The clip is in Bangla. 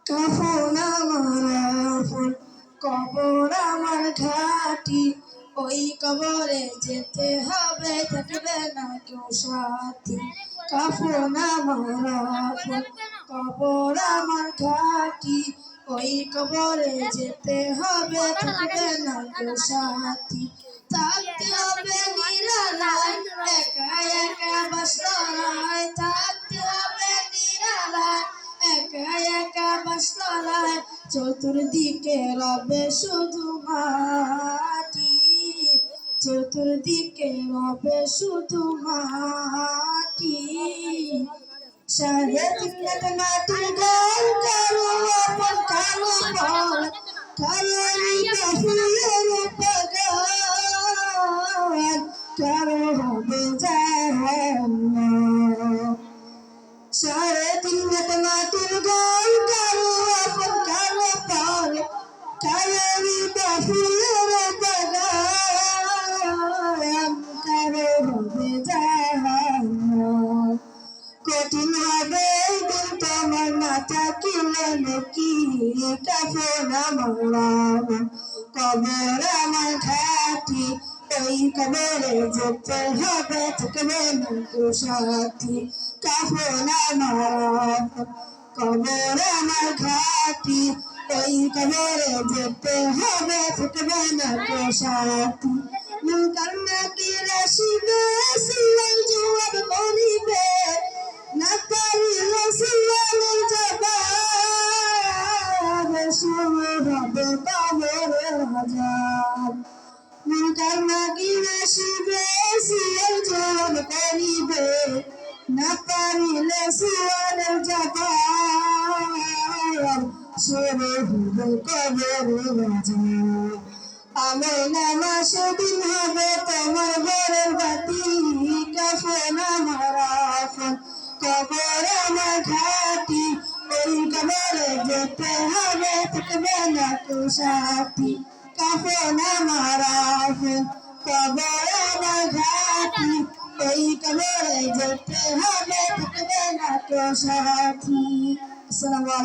কাফন আমার কবর আমার ঘাটি, ওই কবরে যেতে হবে, থাকবে না কেউ সাথী। কাফন আমার কবর আমার ঘাটি, ওই কবরে যেতে হবে, থাকবে না কেউ সাথী। থাকতে হবে নিরালায়, একা একা বাসরায়, থাকতে হবে নিরালায়, একা একা বাসরায়। চতুর্দিকে রবে শুধু মাটি, চতুর্দিকে রবে শুধু মাটি। সাড়ে তিনটা মাটির গোল কালো আপন কালো বল, কালো ফুলের বাগান, কালো হবে জাহান্নাম। সাড়ে তিনটা মাটির গোল কালো আপন কালো বল, কালো ফুলের বাগান, কালো হবে জাহান্নাম। কঠিন হবে দিন তোমার না থাকিলে নাকি, কাফন আমার কবর আমার ঘাটি, ওই কবরে যেতে হবে, থাকবে না কেউ সাথী। কাফন আমার কবর আমার ঘাটি, ওই কবরে যেতে হবে, থাকবে না কেউ সাথী। মুনকার নাকির আসিবে, সিলাই জবাব করিবে, না পারিলে সিলালে জবাব, শুরু হবে কবরের আযাব। মুনকার নাকির আসিবে, সিলাই জবাব করিবে, না পারিলে সিলালে জবাব, শুরু হবে কবরের আযাব। আমল নামা সেদিন হবে তোমার ঘরের বাতি, কাফন আমার কবর আমার ঘাটি, ওই কবরে যেতে হবে, থাকবে না কেউ সাথী। কাফন আমার কবর আমার ঘাটি, ওই কবরে যেতে হবে, থাকবে না কেউ সাথী। আসসালামু আলাইকুম।